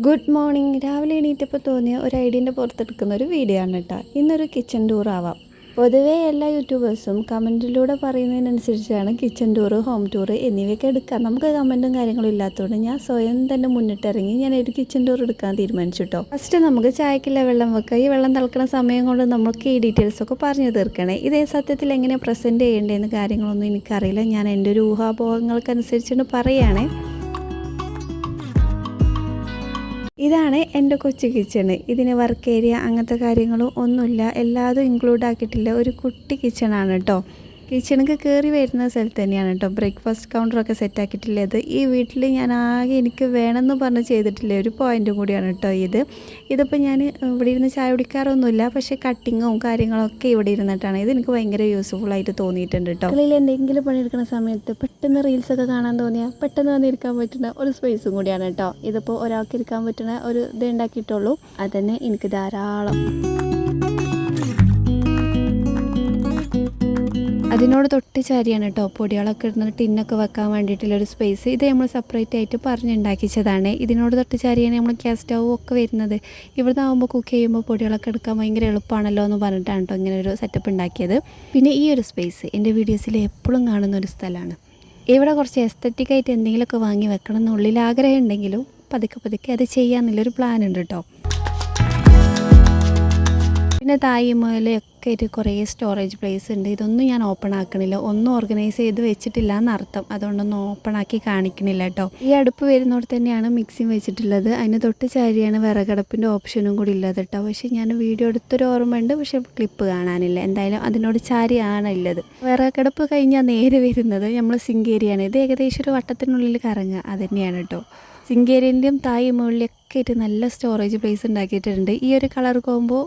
Good morning. രാവിലെ എണീറ്റപ്പോൾ തോന്നിയ ഒരു ഐഡിയൻ്റെ പുറത്തെടുക്കുന്ന ഒരു വീഡിയോ ആണ് കേട്ടോ. ഇന്നൊരു കിച്ചൺ ടൂർ ആവാം. പൊതുവേ എല്ലാ യൂട്യൂബേഴ്സും കമൻറ്റിലൂടെ പറയുന്നതിനനുസരിച്ചാണ് കിച്ചൺ ടൂർ, ഹോം ടൂർ എന്നിവയൊക്കെ എടുക്കാം. നമുക്ക് കമൻറ്റും കാര്യങ്ങളും ഇല്ലാത്തതുകൊണ്ട് ഞാൻ സ്വയം തന്നെ മുന്നിട്ടിറങ്ങി ഞാൻ ഒരു കിച്ചൺ ടൂർ എടുക്കാൻ തീരുമാനിച്ചു കേട്ടോ. ഫസ്റ്റ് നമുക്ക് ചായക്കുള്ള വെള്ളം വെക്കുക. ഈ വെള്ളം തിളക്കുന്ന സമയം കൊണ്ട് നമുക്ക് ഈ ഡീറ്റെയിൽസൊക്കെ പറഞ്ഞു തീർക്കണേ. ഇതേ സത്യത്തിൽ എങ്ങനെ പ്രസൻറ്റ് ചെയ്യേണ്ടതെന്ന് കാര്യങ്ങളൊന്നും എനിക്കറിയില്ല. ഞാൻ എൻ്റെ ഒരു ഊഹാപോഹങ്ങൾക്കനുസരിച്ചുകൊണ്ട് പറയുകയാണേ. ഇതാണ് എൻ്റെ കൊച്ചു കിച്ചണ്. ഇതിന് വർക്ക് ഏരിയ അങ്ങനത്തെ കാര്യങ്ങളും ഒന്നുമില്ല, എല്ലാതും ഇൻക്ലൂഡ് ആക്കിയിട്ടില്ല. ഒരു കുട്ടി കിച്ചണാണ് കേട്ടോ. കിച്ചണിക്ക് കയറി വരുന്ന സ്ഥലത്ത് തന്നെയാണ് കേട്ടോ ബ്രേക്ക്ഫാസ്റ്റ് കൗണ്ടറൊക്കെ സെറ്റാക്കിയിട്ടുള്ളത്. ഈ വീട്ടിൽ ഞാൻ ആകെ എനിക്ക് വേണമെന്ന് പറഞ്ഞ് ചെയ്തിട്ടില്ല ഒരു പോയിൻറ്റും കൂടിയാണ് കേട്ടോ ഇതിപ്പോൾ ഞാൻ ഇവിടെ ഇരുന്ന് ചായ കുടിക്കാറൊന്നുമില്ല, പക്ഷേ കട്ടിങ്ങും കാര്യങ്ങളൊക്കെ ഇവിടെ ഇരുന്നിട്ടാണ്. ഇത് എനിക്ക് ഭയങ്കര യൂസ്ഫുള്ളായിട്ട് തോന്നിയിട്ടുണ്ട് കേട്ടോ. അതിൽ എന്തെങ്കിലും പണിയെടുക്കുന്ന സമയത്ത് പെട്ടെന്ന് റീൽസൊക്കെ കാണാൻ തോന്നിയാൽ പെട്ടെന്ന് വന്നിരിക്കാൻ പറ്റുന്ന ഒരു സ്പേസും കൂടിയാണ് കേട്ടോ. ഇതിപ്പോൾ ഒരാൾക്ക് ഇരിക്കാൻ പറ്റുന്ന ഒരു ഇത് ഉണ്ടാക്കിയിട്ടുള്ളൂ, അതന്നെ എനിക്ക് ധാരാളം. അതിനോട് തൊട്ട് ചാരിയാണ് കേട്ടോ പൊടികളൊക്കെ ഇടുന്ന ടിന്നൊക്കെ വെക്കാൻ വേണ്ടിയിട്ടുള്ളൊരു സ്പേസ്. ഇത് നമ്മൾ സെപ്പറേറ്റ് ആയിട്ട് പറഞ്ഞുണ്ടാക്കിച്ചതാണ്. ഇതിനോട് തൊട്ട് ചാരിയാണ് നമ്മൾ ഗ്യാസ് സ്റ്റൗ ഒക്കെ വരുന്നത്. ഇവിടുന്ന് ആകുമ്പോൾ കുക്ക് ചെയ്യുമ്പോൾ പൊടികളൊക്കെ എടുക്കാൻ ഭയങ്കര എളുപ്പമാണല്ലോ എന്ന് പറഞ്ഞിട്ടാണ് കേട്ടോ ഇങ്ങനെ ഒരു സെറ്റപ്പ് ഉണ്ടാക്കിയത്. പിന്നെ ഈ ഒരു സ്പേസ് എൻ്റെ വീഡിയോസിൽ എപ്പോഴും കാണുന്ന ഒരു സ്ഥലമാണ്. ഇവിടെ കുറച്ച് എസ്തറ്റിക്കായിട്ട് എന്തെങ്കിലുമൊക്കെ വാങ്ങി വെക്കണം എന്നുള്ളിൽ ആഗ്രഹം ഉണ്ടെങ്കിലും പതുക്കെ അത് ചെയ്യാമെന്നുള്ളൊരു പ്ലാൻ ഉണ്ട് കേട്ടോ. പിന്നെ തായി മുതലൊക്കെ ആയിട്ട് കുറേ സ്റ്റോറേജ് പ്ലേസ് ഉണ്ട്. ഇതൊന്നും ഞാൻ ഓപ്പൺ ആക്കണില്ല, ഒന്നും ഓർഗനൈസ് ചെയ്ത് വെച്ചിട്ടില്ല എന്നർത്ഥം. അതുകൊണ്ടൊന്നും ഓപ്പൺ ആക്കി കാണിക്കണില്ല കേട്ടോ. ഈ അടുപ്പ് വരുന്നോട് തന്നെയാണ് മിക്സിങ് വെച്ചിട്ടുള്ളത്. അതിന് തൊട്ട് ചാരിയാണ് വിറകടുപ്പിൻ്റെ ഓപ്ഷനും കൂടി ഉള്ളത് കേട്ടോ. പക്ഷേ ഞാൻ വീഡിയോ എടുത്തൊരു ഓർമ്മയുണ്ട്, പക്ഷേ ക്ലിപ്പ് കാണാനില്ല. എന്തായാലും അതിനോട് ചാരിയാണ് ഉള്ളത്. വിറകടുപ്പ് കഴിഞ്ഞാൽ നേരെ വരുന്നത് നമ്മൾ സിങ്ക് ഏരിയയാണ്. ഇത് ഏകദേശം ഒരു വട്ടത്തിനുള്ളിൽ കറങ്ങുക അത് തന്നെയാണ് കേട്ടോ. സിങ്ക് ഏരിയൻ്റെയും താഴെ മുകളിലൊക്കെ ആയിട്ട് നല്ല സ്റ്റോറേജ് പ്ലേസ് ഉണ്ടാക്കിയിട്ടുണ്ട്. ഈ ഒരു കളർ കോമ്പോ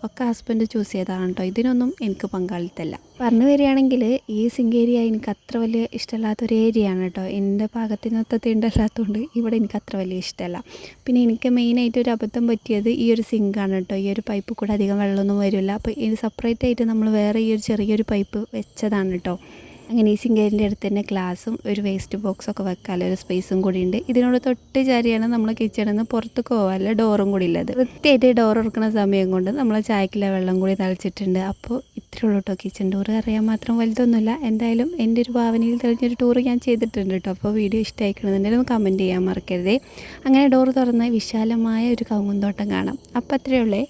ഒക്കെ ഹസ്ബൻഡ് ചൂസ് ചെയ്തതാണ് കേട്ടോ. ഇതിനൊന്നും എനിക്ക് പങ്കാളിത്തല്ല. പറഞ്ഞു വരികയാണെങ്കിൽ ഈ സിങ്ക് ഏരിയ എനിക്ക് അത്ര വലിയ ഇഷ്ടമല്ലാത്തൊരു ഏരിയയാണ് കേട്ടോ. എൻ്റെ പാകത്തിനൊത്തത്തെ ഉണ്ടല്ലാത്തതുകൊണ്ട് ഇവിടെ എനിക്ക് അത്ര വലിയ ഇഷ്ടമല്ല. പിന്നെ എനിക്ക് മെയിനായിട്ട് ഒരു അബദ്ധം പറ്റിയത് ഈ ഒരു സിങ്കാണ് കേട്ടോ. ഈ ഒരു പൈപ്പ് കൂടെ അധികം വെള്ളമൊന്നും വരില്ല. അപ്പോൾ ഇത് സെപ്പറേറ്റ് ആയിട്ട് നമ്മൾ വേറെ ഈ ഒരു ചെറിയൊരു പൈപ്പ് വെച്ചതാണ് കേട്ടോ. അങ്ങനെ ഈ സിങ്കേരിൻ്റെ അടുത്ത് തന്നെ ഗ്ലാസും ഒരു വേസ്റ്റ് ബോക്സൊക്കെ വെക്കാനുള്ള ഒരു സ്പേസും കൂടി ഉണ്ട്. ഇതിനോട് തൊട്ട് ചാരിയാണ് നമ്മൾ കിച്ചണിൽ നിന്ന് പുറത്തേക്ക് പോകാനുള്ള ഡോറും കൂടി ഉള്ളത്. വൃത്തിയായിട്ട് ഡോർ തുറക്കുന്ന സമയം കൊണ്ട് നമ്മൾ ചായക്കുള്ള വെള്ളം കൂടി തളിച്ചിട്ടുണ്ട്. അപ്പോൾ ഇത്രയേ ഉള്ളൂ കേട്ടോ കിച്ചൺ ടൂർ. അറിയാൻ മാത്രം വലുതൊന്നുമില്ല. എന്തായാലും എൻ്റെ ഒരു ഭാവനയിൽ തെളിഞ്ഞൊരു ടൂർ ഞാൻ ചെയ്തിട്ടുണ്ട് കേട്ടോ. അപ്പോൾ വീഡിയോ ഇഷ്ടമായിക്കണമെന്നുണ്ടെങ്കിൽ ഒന്ന് കമൻറ്റ് ചെയ്യാൻ മറക്കരുതേ. അങ്ങനെ ഡോർ തുറന്ന് വിശാലമായ ഒരു കവുങ്ങുന്തോട്ടം കാണാം. അപ്പോൾ അത്രയേ ഉള്ളേ.